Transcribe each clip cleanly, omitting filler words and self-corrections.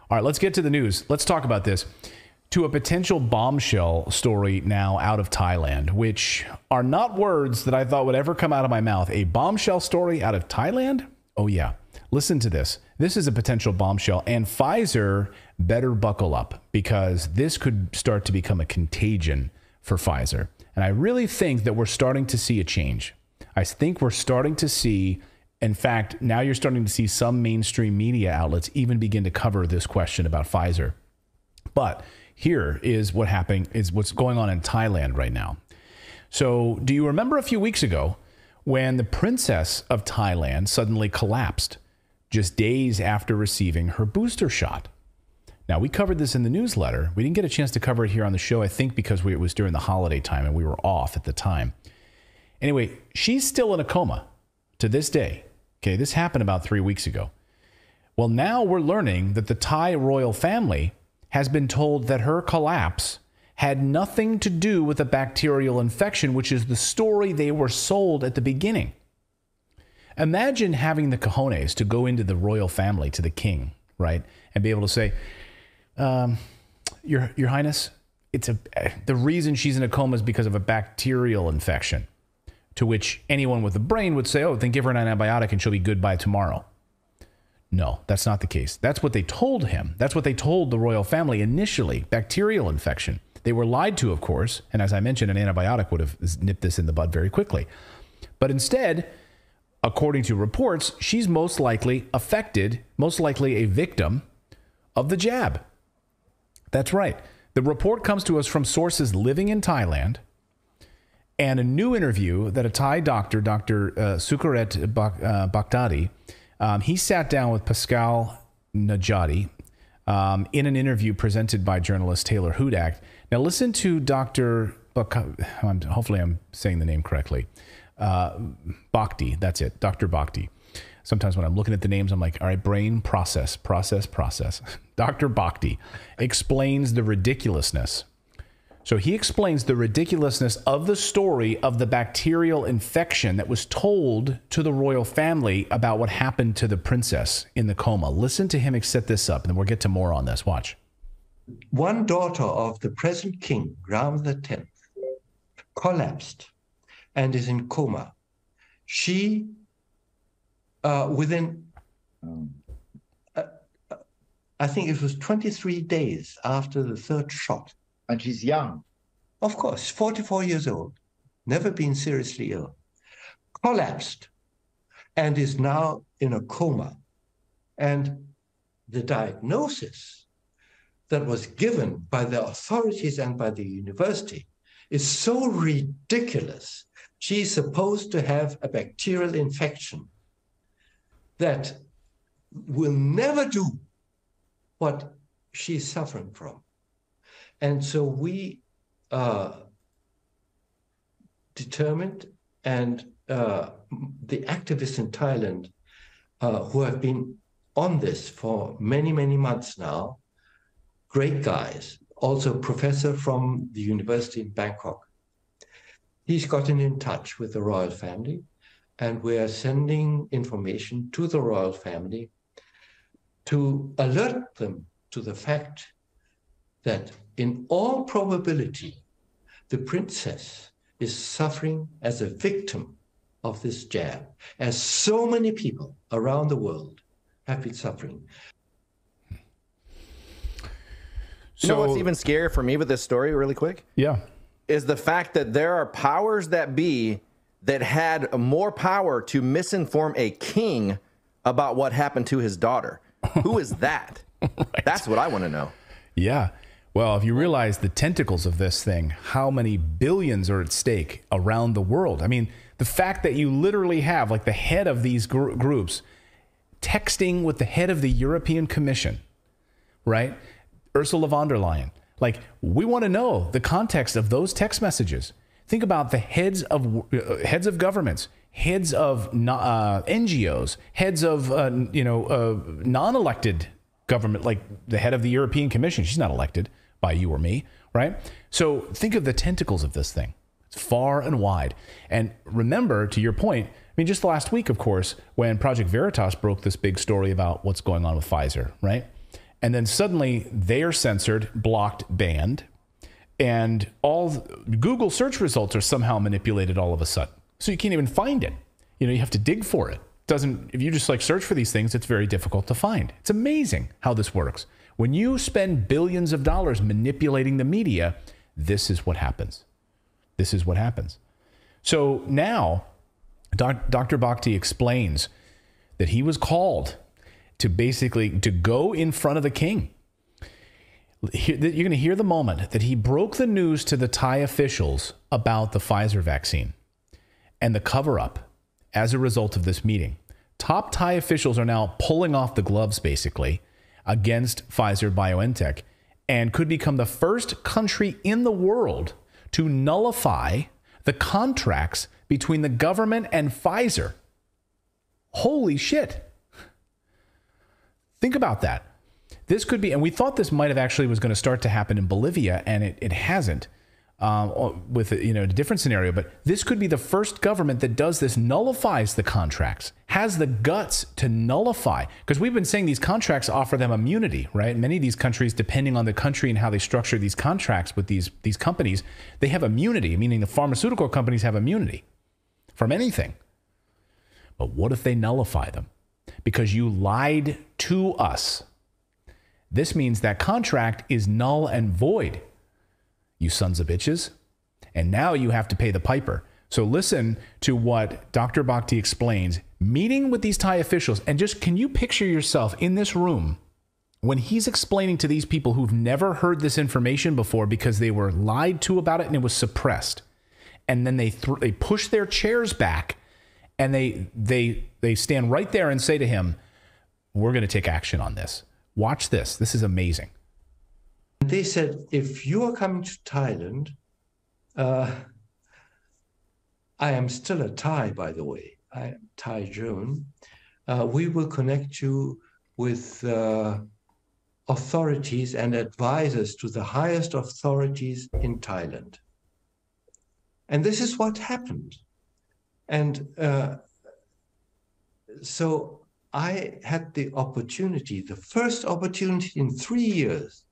All right, let's get to the news. Let's talk about this. To a potential bombshell story now out of Thailand, which are not words that I thought would ever come out of my mouth. A bombshell story out of Thailand? Oh, yeah. Listen to this. This is a potential bombshell, and Pfizer better buckle up because this could start to become a contagion for Pfizer. And I really think that we're starting to see a change. I think we're starting to see, in fact, now you're starting to see some mainstream media outlets even begin to cover this question about Pfizer. But here is what's going on in Thailand right now. So do you remember a few weeks ago when the princess of Thailand suddenly collapsed just days after receiving her booster shot? Now, we covered this in the newsletter. We didn't get a chance to cover it here on the show, I think because it was during the holiday time and we were off at the time. Anyway, she's still in a coma to this day. Okay, this happened about 3 weeks ago. Well, now we're learning that the Thai royal family has been told that her collapse had nothing to do with a bacterial infection, which is the story they were sold at the beginning. Imagine having the cojones to go into the royal family, to the king, right? And be able to say, Your Highness, the reason she's in a coma is because of a bacterial infection. To which anyone with a brain would say, oh, then give her an antibiotic and she'll be good by tomorrow. No, that's not the case. That's what they told him. That's what they told the royal family initially, bacterial infection. They were lied to, of course. And as I mentioned, an antibiotic would have nipped this in the bud very quickly. But instead, according to reports, she's most likely affected, most likely a victim of the jab. That's right. The report comes to us from sources living in Thailand and a new interview that a Thai doctor, Dr. Sukaret Bhaktadi, he sat down with Pascal Najati in an interview presented by journalist Taylor Hudak. Now listen to Dr. Hopefully I'm saying the name correctly. Bhakdi, that's it, Dr. Bhakdi. Sometimes when I'm looking at the names, I'm like, all right, brain, process. Dr. Bhakdi explains the ridiculousness. So he explains the ridiculousness of the story of the bacterial infection that was told to the royal family about what happened to the princess in the coma. Listen to him set this up, and then we'll get to more on this. Watch. One daughter of the present king, Rama X, collapsed and is in coma. She, within, I think it was 23 days after the third shot. And she's young. Of course, 44 years old, never been seriously ill, collapsed and is now in a coma. And the diagnosis that was given by the authorities and by the university is so ridiculous. She's supposed to have a bacterial infection that will never do what she's suffering from. And so we determined, and the activists in Thailand who have been on this for many, many months now, great guys, also a professor from the university in Bangkok. He's gotten in touch with the royal family, and we are sending information to the royal family to alert them to the fact that in all probability, the princess is suffering as a victim of this jab, as so many people around the world have been suffering. You know what's even scarier for me with this story, really quick? Yeah. Is the fact that there are powers that be that had more power to misinform a king about what happened to his daughter. Who is that? Right. That's what I want to know. Yeah. Well, if you realize the tentacles of this thing, how many billions are at stake around the world. I mean, the fact that you literally have like the head of these groups texting with the head of the European Commission, right? Ursula von der Leyen. Like, we want to know the context of those text messages. Think about the heads of governments, heads of NGOs, heads of non-elected government, like the head of the European Commission. She's not elected by you or me, right? So think of the tentacles of this thing. It's far and wide. And remember, to your point, I mean, just last week, of course, when Project Veritas broke this big story about what's going on with Pfizer, right? And then suddenly they are censored, blocked, banned, and all Google search results are somehow manipulated all of a sudden. So you can't even find it. You know, you have to dig for it. If you just like search for these things, it's very difficult to find. It's amazing how this works. When you spend billions of dollars manipulating the media, this is what happens. This is what happens. So now Dr. Bhakdi explains that he was called to go in front of the king. You're going to hear the moment that he broke the news to the Thai officials about the Pfizer vaccine and the cover-up as a result of this meeting. Top Thai officials are now pulling off the gloves, basically, against Pfizer-BioNTech, and could become the first country in the world to nullify the contracts between the government and Pfizer. Holy shit. Think about that. This could be, and we thought this might have actually was going to start to happen in Bolivia, and it hasn't, with a different scenario. But this could be the first government that does this, nullifies the contracts, has the guts to nullify. Because we've been saying these contracts offer them immunity, right? Many of these countries, depending on the country and how they structure these contracts with these companies, they have immunity, meaning the pharmaceutical companies have immunity from anything. But what if they nullify them? Because you lied to us. This means that contract is null and void, you sons of bitches. And now you have to pay the piper. So listen to what Dr. Bhakdi explains, meeting with these Thai officials. And just, can you picture yourself in this room when he's explaining to these people who've never heard this information before because they were lied to about it and it was suppressed. And then they push their chairs back and they stand right there and say to him, we're going to take action on this. Watch this. This is amazing. They said, if you are coming to Thailand, I am still a Thai, by the way. I am Thai German. We will connect you with authorities and advisors to the highest authorities in Thailand. And this is what happened. And so I had the opportunity, the first opportunity in 3 years,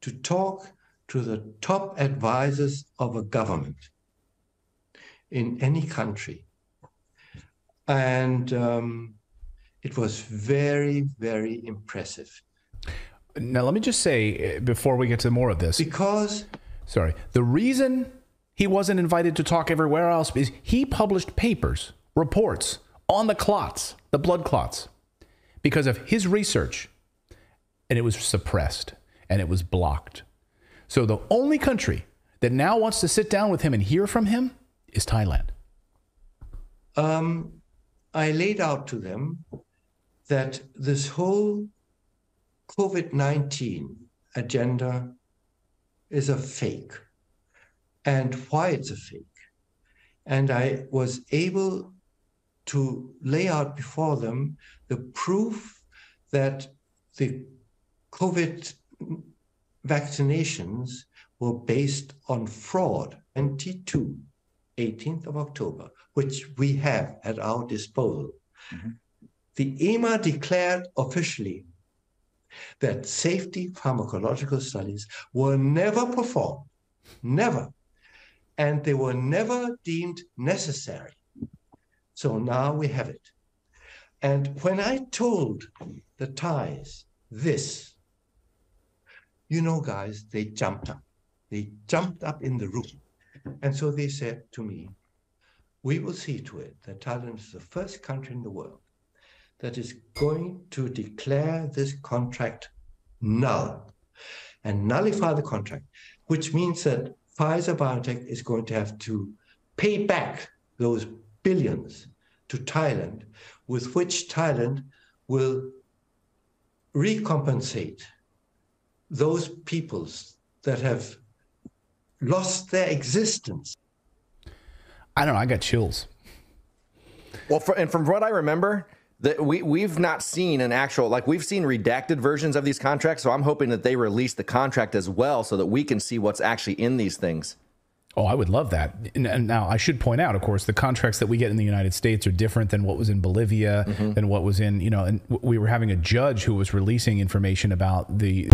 to talk to the top advisors of a government in any country. And it was very, very impressive. Now, let me just say, before we get to more of this, the reason he wasn't invited to talk everywhere else is he published papers, reports on the clots, the blood clots, because of his research, and it was suppressed and it was blocked. So the only country that now wants to sit down with him and hear from him is Thailand. I laid out to them that this whole COVID-19 agenda is a fake, and why it's a fake. And I was able to lay out before them the proof that the COVID vaccinations were based on fraud. 18th of October, which we have at our disposal. Mm-hmm. The EMA declared officially that safety pharmacological studies were never performed, never, and they were never deemed necessary. So now we have it. And when I told the Thais this, guys, they jumped up. They jumped up in the room. And so they said to me, we will see to it that Thailand is the first country in the world that is going to declare this contract null and nullify the contract, which means that Pfizer-BioNTech is going to have to pay back those billions to Thailand, with which Thailand will recompensate those peoples that have lost their existence. I don't know. I got chills. Well, from what I remember, that we've not seen an actual, we've seen redacted versions of these contracts. So I'm hoping that they release the contract as well so that we can see what's actually in these things. Oh, I would love that. And now I should point out, of course, the contracts that we get in the United States are different than what was in Bolivia, than what was in, and we were having a judge who was releasing information about the